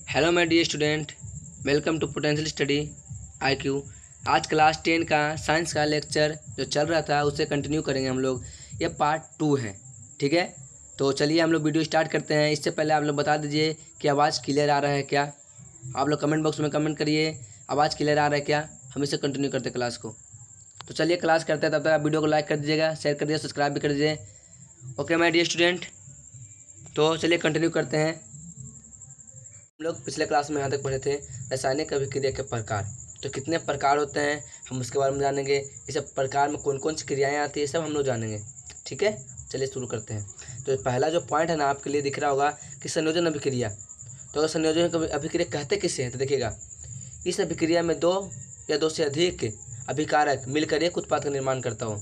Hello my dear student, welcome to potential study IQ। आज class 10 का science का lecture जो चल रहा था उसे कंटिन्यू करेंगे हम लोग। ये पार्ट 2 है, ठीक है। तो चलिए हम लोग वीडियो स्टार्ट करते हैं। इससे पहले आप लोग बता दीजिए कि आवाज़ क्लियर आ रहा है क्या। आप लोग कमेंट बॉक्स में कमेंट करिए आवाज़ क्लियर आ रहा है क्या। हम इसे कंटिन्यू करते क्लास को। तो चलिए क्लास करते हैं। तब तक आप वीडियो को लाइक कर दीजिएगा, शेयर कर दीजिए, सब्सक्राइब भी कर दीजिए। ओके माय डियर स्टूडेंट, तो चलिए कंटिन्यू करते हैं। हम लोग पिछले क्लास में यहाँ तक पढ़े थे रासायनिक अभिक्रिया के प्रकार। तो कितने प्रकार होते हैं हम उसके बारे में जानेंगे। इस सब प्रकार में कौन कौन सी क्रियाएं आती है सब हम लोग जानेंगे, ठीक है। चलिए शुरू करते हैं। तो पहला जो पॉइंट है ना आपके लिए दिख रहा होगा कि संयोजन अभिक्रिया। तो अगर संयोजन अभिक्रिया कहते किससे हैं तो देखिएगा, इस अभिक्रिया में दो या दो से अधिक अभिकारक मिलकर एक उत्पाद का निर्माण करता हो।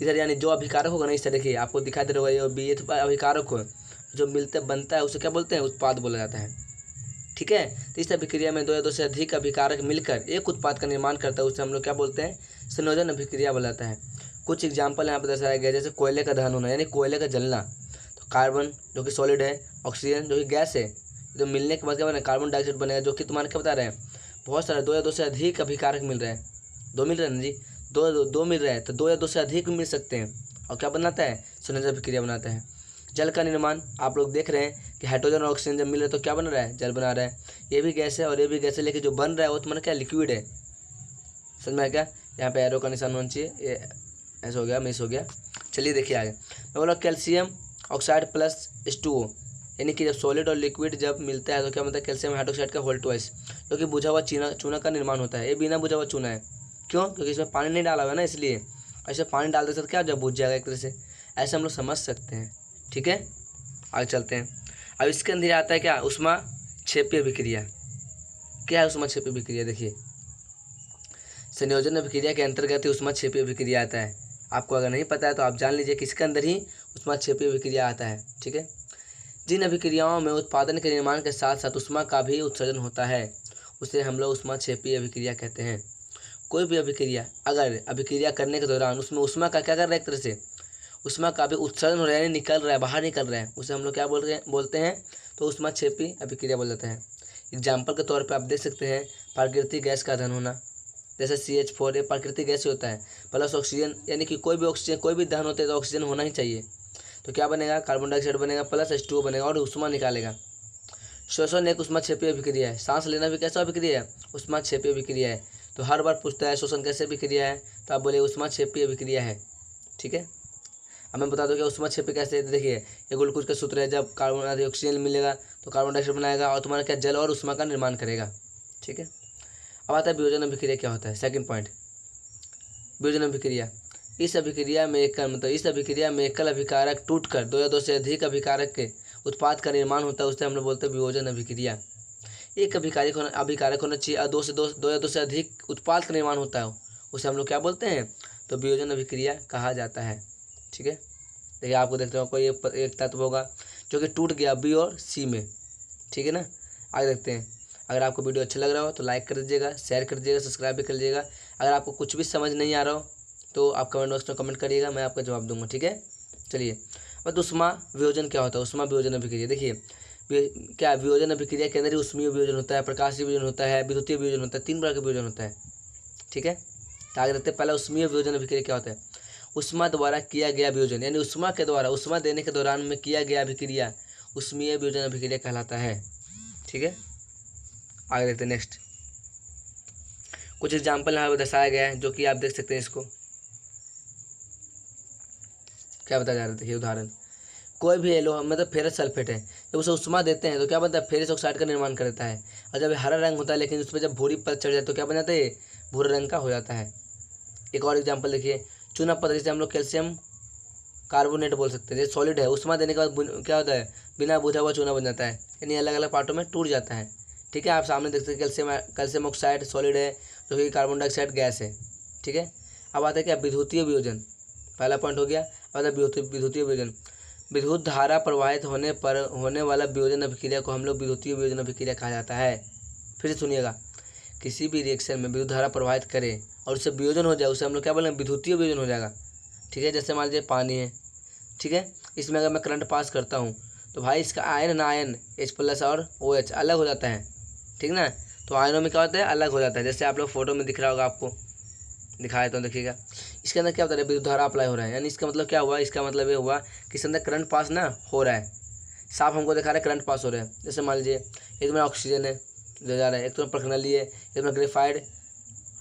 इधर यानी जो अभिकारक होगा ना, इस तरह देखिए आपको दिखाई दे रहा होगा ये अभिकारक हो जो मिलते बनता है उसे क्या बोलते हैं, उत्पाद बोला जाता है, ठीक है। तो इस अभिक्रिया में दो या दो से अधिक अभिकारक मिलकर एक उत्पाद का निर्माण करता है उसे हम लोग क्या बोलते हैं, संयोजन अभिक्रिया बोला जाता है। कुछ एग्जाम्पल यहाँ पर दर्शाया गया, जैसे कोयले का दहन होना यानी कोयले का जलना। तो कार्बन जो कि सॉलिड है, ऑक्सीजन जो कि गैस है, तो मिलने के बाद क्या बना, कार्बन डाइऑक्साइड बनेगा, जो कि तुम्हारे क्या बता रहे हैं, बहुत सारे दो या दो से अधिक अभिकारक मिल रहे हैं। दो मिल रहे हैं ना जी, दो मिल रहे हैं, तो दो या दो से अधिक भी मिल सकते हैं और क्या बनाता है, संयोजन अभिक्रिया बनाता है। जल का निर्माण आप लोग देख रहे हैं कि हाइड्रोजन और ऑक्सीजन जब मिल रहे हैं तो क्या बन रहा है, जल बना रहा है। ये भी गैस है और ये भी गैस है, लेकिन जो बन रहा है वो तुम्हारा क्या, लिक्विड है। समझ में आया क्या। यहाँ पे एरो का निशान होना चाहिए, ये ऐसा हो गया, मिस हो गया। चलिए देखिए आगे मैं बोला कैल्शियम ऑक्साइड प्लस H2O, यानी कि जब सॉलिड और लिक्विड जब मिलता है तो क्या बनता है, कैल्शियम हाइड्रोक्साइड का होल ट्वाइस, जो कि बुझा हुआ चूना का निर्माण होता है। ये बिना बुझा हुआ चूना है, क्यों, क्योंकि इसमें पानी नहीं डाला हुआ है ना, इसलिए। ऐसे पानी डाल देते तो क्या जब बुझ जाएगा एक तरह से, ऐसे हम लोग समझ सकते हैं, ठीक है। आगे चलते हैं। अब इसके अंदर आता है क्या, उष्मा क्षेपीय अभिक्रिया। क्या है उष्मा क्षेपीय अभिक्रिया, देखिए संयोजन अभिक्रिया के अंतर्गत ही उष्मा क्षेपीय अभिक्रिया आता है। आपको अगर नहीं पता है तो आप जान लीजिए कि इसके अंदर ही उष्मा क्षेपीय अभिक्रिया आता है, ठीक है। जिन अभिक्रियाओं में उत्पादन के निर्माण के साथ साथ उष्मा का भी उत्सर्जन होता है उसे हम लोग उष्मा क्षेपीय अभिक्रिया कहते हैं। कोई भी अभिक्रिया अगर अभिक्रिया करने के दौरान उसमें उष्मा का क्या कर रहा है, एक तरह से उष्मा का भी उत्सर्जन हो रहा है, यानी निकल रहा है, बाहर निकल रहा है, उसे हम लोग क्या बोलते हैं, तो उष्मा क्षेपी अभिक्रिया बोल जाता है। एग्जाम्पल के तौर पे आप देख सकते हैं प्राकृतिक गैस का दहन होना, जैसे CH4, ये प्राकृतिक गैस ही होता है, प्लस ऑक्सीजन, यानी कि कोई भी ऑक्सीजन कोई भी दहन होता है तो ऑक्सीजन होना ही चाहिए। तो क्या बनेगा, कार्बन डाइऑक्साइड बनेगा प्लस H2O बनेगा और उष्मा निकालेगा। श्वसन एक उष्मा क्षेपीय अभिक्रिया है। सांस लेना भी कैसा अभिक्रिया है, उष्मा क्षेपीय अभिक्रिया है। तो हर बार पूछता है श्वसन कैसे अभिक्रिया है, तो आप बोले उष्मा क्षेपीय अभिक्रिया है, ठीक है। अब मैं बता दूं कि उष्मा क्षेपी कैसे, देखिए ये ग्लूकोज का सूत्र है, जब कार्बन ऑक्सीजन मिलेगा तो कार्बन डाइऑक्साइड बनाएगा और तुम्हारा क्या, जल और उष्मा का निर्माण करेगा, ठीक है। अब आता है वियोजन अभिक्रिया क्या होता है, सेकंड पॉइंट, वियोजन अभिक्रिया। इस अभिक्रिया में एकल अभिकारक टूटकर दो या दो से अधिक अभिकारक के उत्पाद का निर्माण होता है, उसे हम लोग बोलते हैं वियोजन अभिक्रिया। एक अभिकारक होना चाहिए और दो या दो से अधिक उत्पाद का निर्माण होता है, उसे हम लोग क्या बोलते हैं, तो वियोजन अभिक्रिया कहा जाता है, ठीक है। देखिए आपको देखते हो कोई एक तत्व होगा जो कि टूट गया B और C में, ठीक है ना। आगे देखते हैं। अगर आपको वीडियो अच्छा लग रहा हो तो लाइक कर दीजिएगा, शेयर कर दीजिएगा, सब्सक्राइब भी कर लीजिएगा। अगर आपको कुछ भी समझ नहीं आ रहा हो तो आप कमेंट बॉक्स में कमेंट करिएगा, मैं आपका जवाब दूंगा, ठीक है। चलिए अब उष्मा वियोजन क्या होता है, उष्मा वियोजन अभिक्रिया। देखिए क्या वियोजन अभिक्रिया के अंदर ही उष्मीय वियोजन होता है, प्रकाशीय वियोजन होता है, विद्युतीय वियोजन होता है, 3 प्रकार का वियोजन होता है, ठीक है। तो आगे देखते हैं पहला उष्मीय वियोजन अभिक्रिया क्या होता है। उष्मा द्वारा किया गया वियोजन, यानी उष्मा के द्वारा उष्मा देने के दौरान में किया गया अभिक्रिया उष्मीय वियोजन अभिक्रिया कहलाता है, ठीक है। आगे देखते हैं नेक्स्ट। कुछ एग्जाम्पल यहाँ पर दर्शाया गया है जो कि आप देख सकते हैं। इसको क्या बताया जा रहा है, देखिए उदाहरण, कोई भी एलो मतलब फेरस सल्फेट है, जब उसे उष्मा देते हैं तो क्या बनता है, फेरस ऑक्साइड का निर्माण करता है। और जब हरा रंग होता है लेकिन उस पर जब भूरी परत चढ़ जाए तो क्या बन जाता है, भूरे रंग का हो जाता है। एक और एग्जाम्पल देखिए, चूना पत्थर, जिसे हम लोग कैल्शियम कार्बोनेट बोल सकते हैं, जैसे सॉलिड है उष्मा देने के बाद क्या होता है, बिना बुझा हुआ चूना बन जाता है, यानी अलग अलग पार्टों में टूट जाता है, ठीक है। आप सामने देख सकते हैं कैल्शियम ऑक्साइड सॉलिड है जो कि कार्बन डाइऑक्साइड गैस है, ठीक है। अब आता है क्या, विद्युतीय वियोजन, पहला पॉइंट हो गया। अब आता है विद्युतीय वियोजन। विद्युत धारा प्रवाहित होने पर होने वाला वियोजन अभिक्रिया को हम लोग विद्युतीय वियोजन अभिक्रिया कहा जाता है। फिर से सुनिएगा, किसी भी रिएक्शन में विद्युत धारा प्रवाहित करे और उससे वियोजन हो जाए उसे हम लोग क्या बोलेंगे, विद्युतीय वियोजन हो जाएगा, ठीक है। जैसे मान लीजिए पानी है, ठीक है, इसमें अगर मैं करंट पास करता हूँ तो भाई इसका आयन H+ और OH अलग हो जाता है, ठीक ना। तो आयनों में क्या होता है, अलग हो जाता है। जैसे आप लोग फोटो में दिख रहा होगा, आपको दिखाया तो देखिएगा, इसके अंदर क्या होता है, विद्युत धारा अप्लाई हो रहा है। यानी इसका मतलब क्या हुआ, इसका मतलब ये हुआ कि इसके अंदर करंट पास ना हो रहा है। साफ हमको दिखा रहा है करंट पास हो रहा है। जैसे मान लीजिए एक में ऑक्सीजन है जो जा रहा है, एक तो प्रखनली है, एक में ग्रेफाइड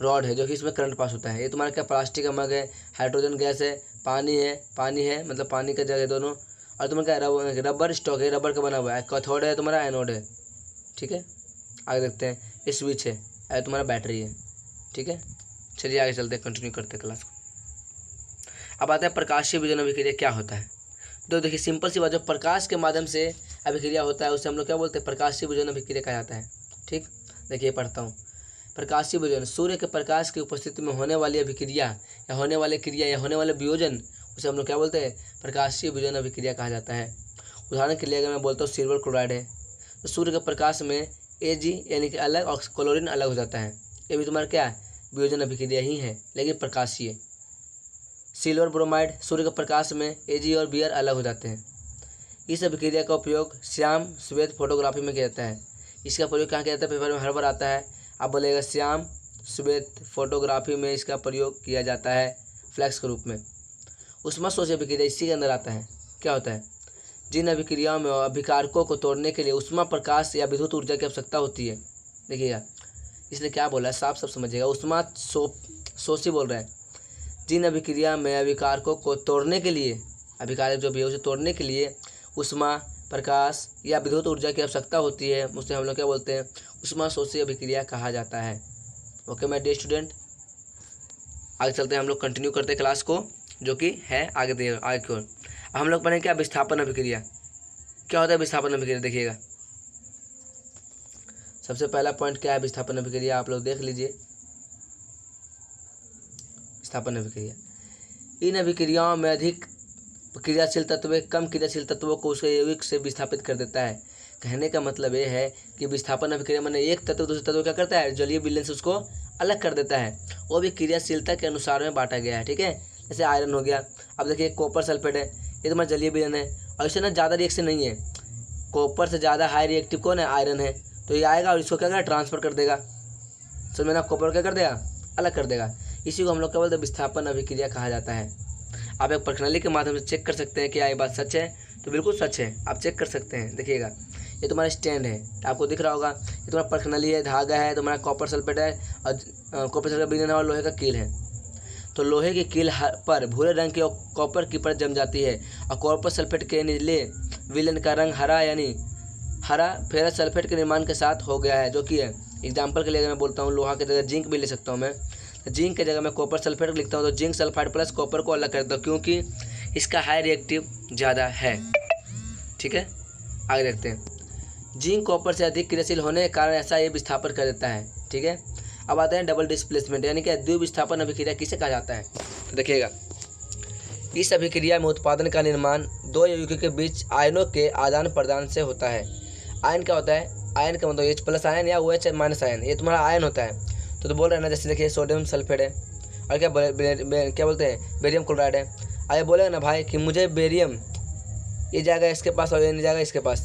रॉड है जो कि इसमें करंट पास होता है। ये तुम्हारा क्या प्लास्टिक का मग है, हाइड्रोजन गैस है, पानी है मतलब पानी का जगह दोनों। और तुम्हारा क्या रबर स्टॉक है, रबर का बना हुआ है। कैथोड है तुम्हारा, एनोड है। ठीक है, आगे देखते हैं। ये स्विच है, ये तुम्हारा बैटरी है। ठीक है, चलिए आगे चलते हैं, कंटिन्यू करते हैं क्लास को। अब आता है प्रकाशीय विजन अभिक्रिया क्या होता है। तो देखिए सिंपल सी बात, जो प्रकाश के माध्यम से अभिक्रिया होता है उसे हम लोग क्या बोलते हैं, प्रकाशीय विजन अभिक्रिया कहा जाता है। ठीक, देखिए पढ़ता हूँ। प्रकाशीय विजन सूर्य के प्रकाश की उपस्थिति में होने वाली अभिक्रिया या होने वाले क्रिया या होने वाले वियोजन, उसे हम लोग क्या बोलते हैं, प्रकाशीय विजन अभिक्रिया कहा जाता है। उदाहरण के लिए अगर मैं बोलता हूँ सिल्वर क्लोराइड है, तो सूर्य के प्रकाश में Ag यानी कि अलग और क्लोरीन अलग हो जाता है। ये भी तुम्हारा क्या है, वियोजन अभिक्रिया ही है, लेकिन प्रकाशीय। सिल्वर ब्रोमाइड, सूर्य के प्रकाश में Ag और Br अलग हो जाते हैं। इस अभिक्रिया का उपयोग श्याम श्वेत फोटोग्राफी में किया जाता है। इसका प्रयोग कहाँ किया जाता है, पेपर में हर बार आता है। आप बोलेगा श्याम श्वेत फोटोग्राफी में इसका प्रयोग किया जाता है फ्लैक्स के रूप में। ऊष्माशोषी अभिक्रिया इसी के अंदर आता है। क्या होता है, जिन अभिक्रियाओं में अभिकारकों को तोड़ने के लिए ऊष्मा प्रकाश या विद्युत ऊर्जा की आवश्यकता होती है। देखिएगा इसने क्या बोला है, साफ साफ समझिएगा। ऊष्माशोषी बोल रहा है, जिन अभिक्रिया में अभिकारकों को तोड़ने के लिए, अभिकारक जो भी है उसे तोड़ने के लिए ऊष्मा प्रकाश या विद्युत ऊर्जा की आवश्यकता होती है, उसे हम लोग क्या बोलते हैं, ऊष्माशोषी अभिक्रिया कहा जाता है। ओके माय डियर स्टूडेंट, आगे चलते हैं, हम लोग कंटिन्यू करते हैं क्लास को, जो कि है आगे की ओर। हम लोग पढ़ेंगे क्या, विस्थापन अभिक्रिया। क्या होता है विस्थापन अभिक्रिया, देखिएगा सबसे पहला पॉइंट क्या है विस्थापन अभिक्रिया, आप लोग देख लीजिए। विस्थापन अभिक्रिया, इन अभिक्रियाओं में अधिक क्रियाशील तत्व कम क्रियाशील तत्वों को उसके यौगिक से विस्थापित कर देता है। कहने का मतलब ये है कि विस्थापन अभिक्रिया मैंने एक तत्व दूसरे तत्व क्या करता है, जलीय विलयन से उसको अलग कर देता है। वो भी क्रियाशीलता के अनुसार में बांटा गया है। ठीक है, जैसे आयरन हो गया, अब देखिए कॉपर सल्फेट है, ये तुम्हारा जलीय विलयन है, और इससे ना ज़्यादा रिएक्शन नहीं है। कॉपर से ज़्यादा हाई रिएक्टिव कौन है, आयरन है। तो ये आएगा और इसको क्या करेगा, ट्रांसफर कर देगा। समझ में ना, कॉपर क्या कर देगा, अलग कर देगा। इसी को हम लोग क्या बोलते हैं, विस्थापन अभिक्रिया कहा जाता है। आप एक प्रणाली के माध्यम से चेक कर सकते हैं कि ये बात सच है, तो बिल्कुल सच है, आप चेक कर सकते हैं। देखिएगा ये तुम्हारा स्टैंड है, आपको दिख रहा होगा, ये तुम्हारा प्रणाली है, धागा है, तुम्हारा कॉपर सल्फेट है, और कॉपर सल्फेट विलयन है, और लोहे का कील है। तो लोहे की कील पर भूरे रंग की कॉपर की परत जम जाती है, और कॉपर सल्फेट के निचले विलयन का रंग हरा यानी हरा फेरस सल्फेट के निर्माण के साथ हो गया है, जो कि है। एग्जाम्पल के लिए अगर मैं बोलता हूँ, लोहा की जगह जिंक भी ले सकता हूँ मैं, जिंक की जगह मैं कॉपर सल्फेट लिखता हूँ, तो जिंक सल्फाइड प्लस कॉपर को अलग कर देता हूँ, क्योंकि इसका हाई रिएक्टिव ज़्यादा है। ठीक है, आगे देखते हैं। जिंक कॉपर से अधिक क्रियाशील होने के कारण ऐसा ये विस्थापन कर देता है। ठीक है, अब आते हैं डबल डिस्प्लेसमेंट, यानी कि द्विविस्थापन अभिक्रिया किसे कहा जाता है। तो देखिएगा, इस अभिक्रिया में उत्पादन का निर्माण दो यौगिकों के बीच आयनों के आदान प्रदान से होता है। आयन क्या होता है, आयन का मतलब H प्लस आयन या OH माइनस आयन, ये तुम्हारा आयन होता है। तो बोल रहे हैं ना, जैसे देखिए सोडियम सल्फेट है, और क्या बोलते हैं, बेरियम क्लोराइड है। आगे बोलेगा ना भाई कि मुझे बेरियम, ये जाएगा इसके पास और ये नहीं जाएगा इसके पास,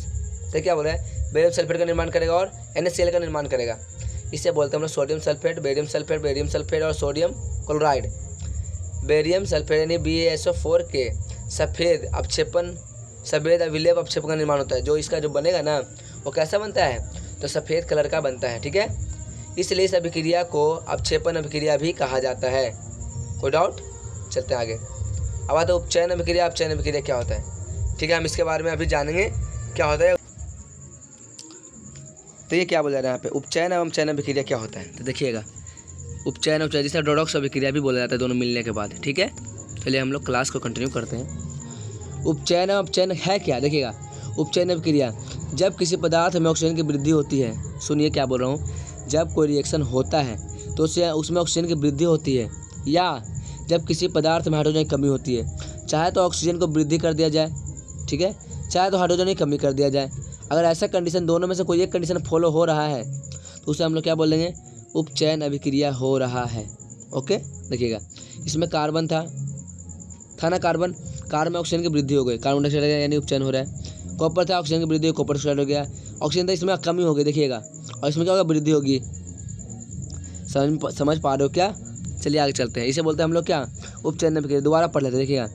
तो क्या बोल रहे हैं, बेरियम सल्फेट का निर्माण करेगा और NaCl का निर्माण करेगा। इसे बोलते हैं हम लोग सोडियम सल्फेट, बेरियम सल्फेट और सोडियम क्लोराइड। बेरियम सल्फेट यानी BaSO4 के सफ़ेद अभिलेप अपक्षेपण का निर्माण होता है। जो इसका जो बनेगा ना, वो कैसा बनता है, तो सफ़ेद कलर का बनता है। ठीक है, इसलिए इस अभिक्रिया को अपक्षेपण अभिक्रिया भी कहा जाता है। कोई डाउट, चलते हैं आगे। अब आता है उपचयन अभिक्रिया। अपचयन अभिक्रिया क्या होता है, ठीक है, हम इसके बारे में अभी जानेंगे क्या होता है। तो ये क्या बोला रहा है यहाँ पे, उपचयन एवं चयन अभिक्रिया क्या होता है। तो देखिएगा, उपचयन जिसे डोडॉक्स अभिक्रिया भी बोला जाता है, दोनों मिलने के बाद। ठीक है, चलिए हम लोग क्लास को कंटिन्यू करते हैं। उपचयन एवं अपचयन है क्या, देखिएगा। उपचयन अभिक्रिया, जब किसी पदार्थ में ऑक्सीजन की वृद्धि होती है, सुनिए क्या बोल रहा हूँ, जब कोई रिएक्शन होता है तो उसमें ऑक्सीजन की वृद्धि होती है, या जब किसी पदार्थ में हाइड्रोजन की कमी होती है। चाहे तो ऑक्सीजन को वृद्धि कर दिया जाए, ठीक है, चाहे तो हाइड्रोजन की कमी कर दिया जाए। अगर ऐसा कंडीशन, दोनों में से कोई एक कंडीशन फॉलो हो रहा है, तो उसे हम लोग क्या बोलेंगे, उपचयन अभिक्रिया हो रहा है। ओके, देखिएगा, इसमें कार्बन था ना, कार्बन में ऑक्सीजन की वृद्धि हो गई, कार्बन डाइऑक्साइड यानी उपचयन हो रहा है। कॉपर था, ऑक्सीजन की वृद्धि, कॉपर डाइऑक्साइड हो गया। ऑक्सीजन था, इसमें कमी हो गई, देखिएगा, और इसमें क्या होगा, वृद्धि होगी। समझ पा रहे हो क्या? चलिए आगे चलते हैं। इसे बोलते हैं हम लोग क्या, उपचयन अभिक्रिया। दोबारा पढ़ लेते हैं, देखिएगा।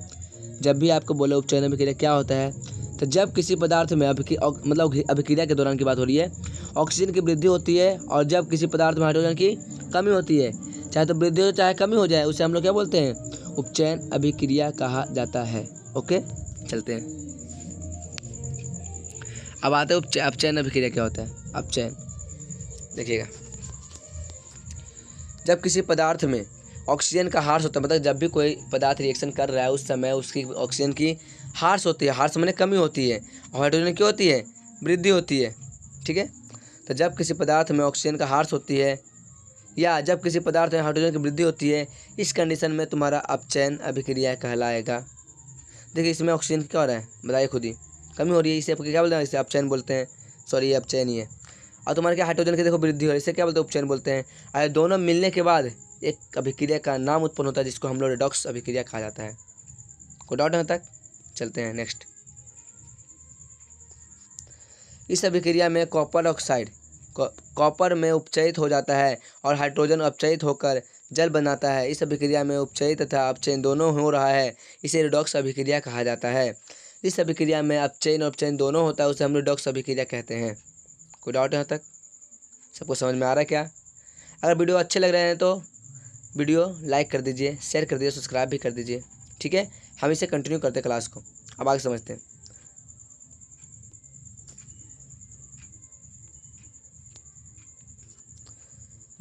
जब भी आपको बोले उपचयन अभिक्रिया क्या होता है, तो जब किसी पदार्थ में अभिक्रिया के दौरान की बात हो रही है, ऑक्सीजन की वृद्धि होती है, और जब किसी पदार्थ में हाइड्रोजन की कमी होती है, चाहे तो वृद्धि हो चाहे कमी हो जाए, उसे हम लोग क्या बोलते हैं, उपचयन अभिक्रिया कहा जाता है। ओके, चलते हैं। अब आते हैं अपचयन अभिक्रिया क्या होता है। अपचयन देखिएगा, जब किसी पदार्थ में ऑक्सीजन का ह्रास होता है, मतलब जब भी कोई पदार्थ रिएक्शन कर रहा है उस समय उसकी ऑक्सीजन की ह्रास होती है, ह्रास माने कमी होती है, और हाइड्रोजन की होती है, वृद्धि होती है। ठीक है, तो जब किसी पदार्थ में ऑक्सीजन का ह्रास होती है या जब किसी पदार्थ में हाइड्रोजन की वृद्धि होती है, इस कंडीशन में तुम्हारा अपचयन अभिक्रिया कहलाएगा। देखिए इसमें ऑक्सीजन क्या हो रहा है, बताइए खुद ही, कमी हो रही है, इसे क्या बोलते हैं, इसे अपचयन बोलते हैं। सॉरी, ये अपचयन ही है। और तुम्हारे क्या हाइड्रोजन की देखो वृद्धि हो रही है, इसे क्या बोलते हैं, उपचयन बोलते हैं। और दोनों मिलने के बाद एक अभिक्रिया का नाम उत्पन्न होता है, जिसको हम लोग रेडॉक्स अभिक्रिया कहा जाता है। कोई डाउट है तक? चलते हैं नेक्स्ट। इस अभिक्रिया में कॉपर में उपचयित हो जाता है और हाइड्रोजन अपचयित होकर जल बनाता है। इस अभिक्रिया में उपचयित तथा अपचयन दोनों हो रहा है, इसे रेडॉक्स अभिक्रिया कहा जाता है। इस अभिक्रिया में अपचयन और अपचयन दोनों होता है, उसे हम रेडॉक्स अभिक्रिया कहते हैं। कोई डाउट है यहाँ तक? सबको समझ में आ रहा है क्या? अगर वीडियो अच्छे लग रहे हैं तो वीडियो लाइक कर दीजिए, शेयर कर दीजिए, सब्सक्राइब भी कर दीजिए। ठीक है, हम इसे कंटिन्यू करते हैं क्लास को। अब आगे समझते हैं।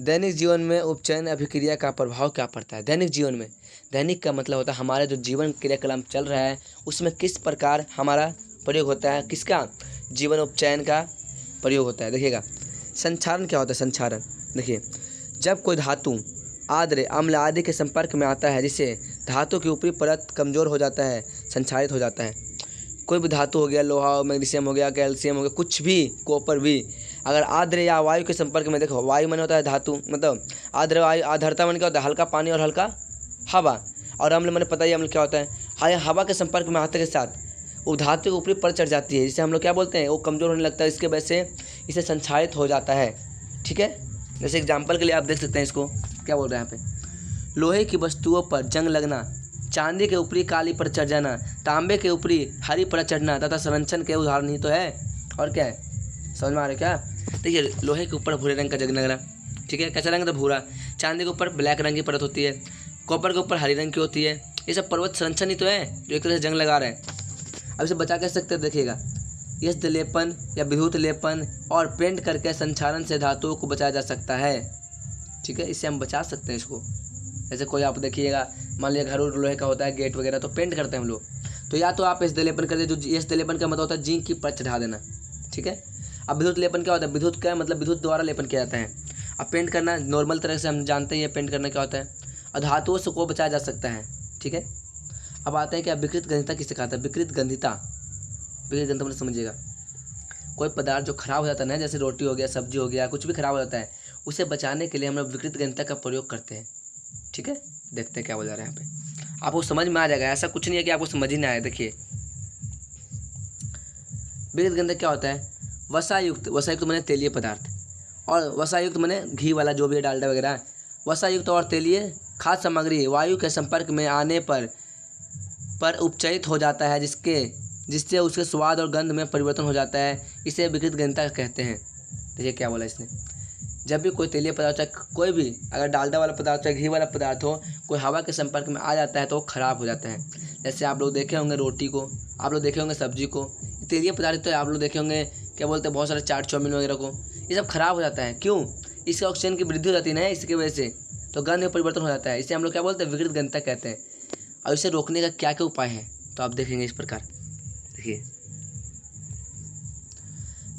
दैनिक जीवन में उपचयन अभिक्रिया का प्रभाव क्या पड़ता है? दैनिक जीवन में, दैनिक का मतलब होता है हमारे जो जीवन क्रियाकलाप चल रहा है उसमें किस प्रकार हमारा प्रयोग होता है, किसका, जीवन उपचयन का प्रयोग होता है। देखिएगा, संक्षारण क्या होता है। संक्षारण देखिए, जब कोई धातु आर्द्र अम्ल आदि के संपर्क में आता है, जिससे धातु की ऊपरी परत कमज़ोर हो जाता है, संक्षारित हो जाता है। कोई भी धातु हो गया, लोहा, मैग्नीशियम हो गया, कैल्शियम हो गया, कुछ भी, कॉपर भी, अगर आर्द्र या वायु के संपर्क में, देखो वायु मन होता है धातु, मतलब आर्द्र वायु, आर्द्रता मन क्या होता है, हल्का पानी और हल्का हवा, और अम्ल मन पता ही अम्ल क्या होता है, हवा के संपर्क में आते के साथ वो धातु के ऊपरी पर चढ़ जाती है, जिसे हम लोग क्या बोलते हैं, वो कमज़ोर होने लगता है, इसके वजह से इसे संक्षारित हो जाता है। ठीक है, जैसे एग्जाम्पल के लिए आप देख सकते हैं इसको, क्या बोल रहे हैं यहाँ पे, लोहे की वस्तुओं पर जंग लगना, चांदी के ऊपरी काली पर चढ़ जाना, तांबे के ऊपरी हरी पर चढ़ना तथा संरक्षण के उदाहरण ही तो है। और क्या है, समझ में आ रहा है क्या? देखिए, लोहे के ऊपर भूरे रंग का जंग लगना, ठीक है, कैसा रंग था, भूरा। चांदी के ऊपर ब्लैक रंग की परत होती है, कॉपर के ऊपर हरी रंग की होती है। ये सब पर्वत संरक्षण ही तो है जो एक तरह से जंग लगा रहे हैं। अब इसे बचा कैसे सकते हैं, देखिएगा, यश लेपन या विद्युत लेपन और पेंट करके संक्षारण से धातुओं को बचाया जा सकता है। ठीक है, इससे हम बचा सकते हैं इसको। जैसे कोई आप देखिएगा, मान लीजिए घर लोहे का होता है, गेट वगैरह, तो पेंट करते हैं हम लोग, तो या तो आप यश लेपन कर दे, जो यश लेपन का मतलब होता है जिंक की परत चढ़ा देना। ठीक है, अब विद्युत लेपन क्या होता है, विद्युत का मतलब विद्युत द्वारा लेपन किया जाता है। अब पेंट करना नॉर्मल तरह से हम जानते हैं, पेंट करना क्या होता है, और धातुओं से को बचाया जा सकता है। ठीक है, अब आते हैं कि विकृत गंधिता किसे कहता है। विकृत गंधिता, विकृत गंधिता मतलब समझिएगा, कोई पदार्थ जो खराब हो जाता है ना, जैसे रोटी हो गया, सब्जी हो गया, कुछ भी खराब हो जाता है, उसे बचाने के लिए हम लोग विकृत गंधिता का प्रयोग करते हैं। ठीक है, देखते हैं क्या बोल रहा है यहाँ पे, आपको समझ में आ जाएगा, ऐसा कुछ नहीं है कि आपको समझ ही ना आए। देखिए, विकृत गंधक क्या होता है, वसायुक्त, वसायुक्त माने तेलीय पदार्थ, और वसायुक्त माने घी वाला जो भी है, डालडा वगैरह, वसायुक्त और तेलीय खाद्य सामग्री वायु के संपर्क में आने पर उपचयित हो जाता है, जिससे उसके स्वाद और गंध में परिवर्तन हो जाता है, इसे विकृत गंधता कहते हैं। देखिए क्या बोला इसने, जब भी कोई तेलीय पदार्थ, चाहे कोई भी, अगर डालडा वाला पदार्थ चाहे घी वाला पदार्थ हो, कोई हवा के संपर्क में आ जाता है तो वो खराब हो जाता है। जैसे आप लोग देखे होंगे रोटी को, आप लोग देखे होंगे सब्जी को, तेलीय पदार्थ तो आप लोग देखे होंगे, क्या बोलते हैं, बहुत सारे चाट चाउमीन वगैरह को, ये सब खराब हो जाता है। क्यों? इसके ऑक्सीजन की वृद्धि हो जाती है ना, इसकी वजह से तो गंध में परिवर्तन हो जाता है, इसे हम लोग क्या बोलते हैं, विकृत गंधता कहते हैं। और इसे रोकने का क्या क्या उपाय है तो आप देखेंगे इस प्रकार। देखिए,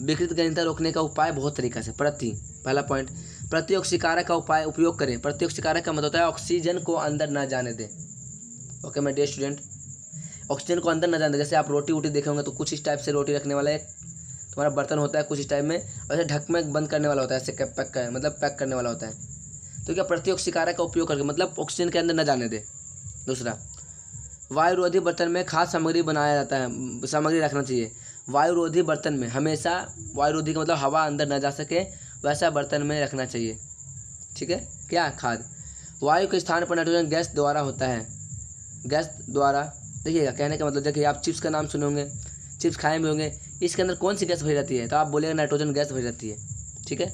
विकृत गंधता रोकने का उपाय बहुत तरीका से। पहला पॉइंट, प्रतिऑक्सीकारक का उपाय उपयोग करें। प्रतिऑक्सीकारक का मतलब होता है ऑक्सीजन को अंदर ना जाने दें। Okay my dear student, oxygen को अंदर ना जाने दें। जैसे आप रोटी वोटी देखे होंगे तो कुछ इस टाइप से रोटी रखने वाला एक तुम्हारा बर्तन होता है, कुछ इस टाइप में, और ऐसे ढक में बंद करने वाला होता है, ऐसे पैक करने वाला होता है। तो क्या प्रतिऑक्सीकारक का उपयोग करके मतलब ऑक्सीजन के अंदर न जाने दे। दूसरा, वायुरोधी बर्तन में खाद्य सामग्री बनाया जाता है, सामग्री रखना चाहिए। वायुरोधी बर्तन में हमेशा, वायुरोधी का मतलब हवा अंदर न जा सके, वैसा बर्तन में रखना चाहिए। ठीक है। क्या खाद वायु के स्थान पर नाइट्रोजन गैस द्वारा होता है। गैस द्वारा देखिएगा, कहने का मतलब देखिए, आप चिप्स का नाम सुने होंगे, चिप्स खाए भी होंगे, इसके अंदर कौन सी गैस भरी रहती है, तो आप बोलेगा नाइट्रोजन गैस भरी रहती है। ठीक है।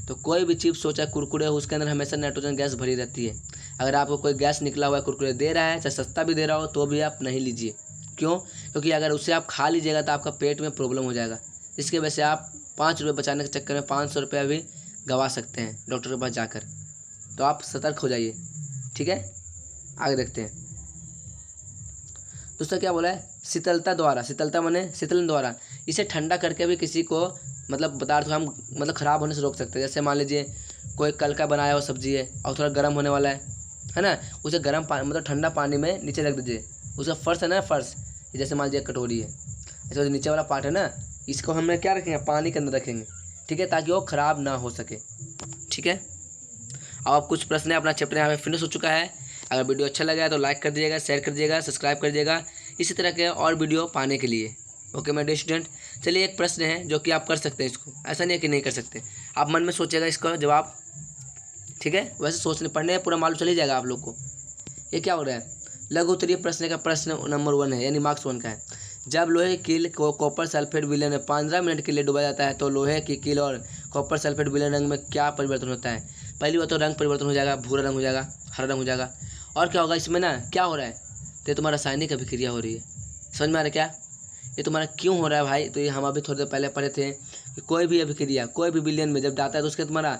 तो कोई भी चिप्स हो चाहे कुरकुरे हो, उसके अंदर हमेशा नाइट्रोजन गैस भरी रहती है। अगर आपको कोई गैस निकला हुआ कुरकुरे दे रहा है, चाहे सस्ता भी दे रहा हो, तो भी आप नहीं लीजिए। क्यों? क्योंकि अगर उसे आप खा लीजिएगा तो आपका पेट में प्रॉब्लम हो जाएगा। इसके वजह से आप 5 रुपये बचाने के चक्कर में 500 रुपया भी गंवा सकते हैं डॉक्टर के पास जाकर। तो आप सतर्क हो जाइए। ठीक है। आगे देखते हैं। दूसरा क्या बोला है, शीतलता द्वारा, शीतलता माने शीतलन द्वारा, इसे ठंडा करके भी किसी को मतलब पदार्थ हम मतलब ख़राब होने से रोक सकते हैं। जैसे मान लीजिए कोई कल का बनाया हुआ सब्जी है और थोड़ा गर्म होने वाला है ना, उसे गर्म पानी मतलब ठंडा पानी में नीचे रख दीजिए। उसका फर्श है ना, फर्श जैसे मान लीजिए कटोरी है, ऐसे जो नीचे वाला पार्ट है ना, इसको हमने क्या रखेंगे, पानी के अंदर रखेंगे। ठीक है, ताकि वो ख़राब ना हो सके। ठीक है। अब कुछ प्रश्न है, अपना चैप्टर यहाँ पे फिनिश हो चुका है। अगर वीडियो अच्छा लगा है तो लाइक कर दीजिएगा, शेयर कर दीजिएगा, सब्सक्राइब कर दीजिएगा इसी तरह के और वीडियो पाने के लिए। ओके मेरे डियर स्टूडेंट, चलिए एक प्रश्न है जो कि आप कर सकते हैं इसको, ऐसा नहीं है कि नहीं कर सकते। आप मन में सोचिएगा इसका जवाब। ठीक है। वैसे सोचने पढ़ने पूरा मालूम चल ही जाएगा आप लोग को। ये क्या हो रहा है, लघु उत्तरीय प्रश्न का प्रश्न नंबर 1 है, यानी मार्क्स 1 का है। जब लोहे की कील को कॉपर सल्फेट विलयन में 15 मिनट के लिए डुबाया जाता है तो लोहे की कील और कॉपर सल्फेट विलयन रंग में क्या परिवर्तन होता है। पहली बात तो रंग परिवर्तन हो जाएगा, भूरा रंग हो जाएगा, हरा रंग हो जाएगा। और क्या होगा इसमें ना, क्या हो रहा है, तो ये तुम्हारा रासायनिक अभिक्रिया हो रही है। समझ में आ रहा है क्या, ये तुम्हारा क्यों हो रहा है भाई। तो ये हम अभी थोड़ी देर पहले पढ़े थे कि कोई भी अभिक्रिया कोई भी विलयन में जब जाता है तो उसके तुम्हारा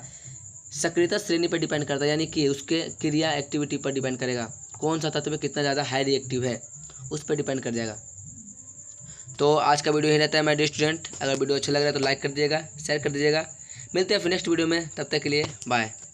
सक्रियता श्रेणी पर डिपेंड करता है, यानी कि उसके क्रिया एक्टिविटी पर डिपेंड करेगा। कौन सा तत्व कितना ज़्यादा हाई रिएक्टिव है उस पर डिपेंड कर जाएगा। तो आज का वीडियो यही रहता है माय डियर स्टूडेंट। अगर वीडियो अच्छा लग रहा है तो लाइक कर दीजिएगा, शेयर कर दीजिएगा। मिलते हैं फिर नेक्स्ट वीडियो में, तब तक के लिए बाय।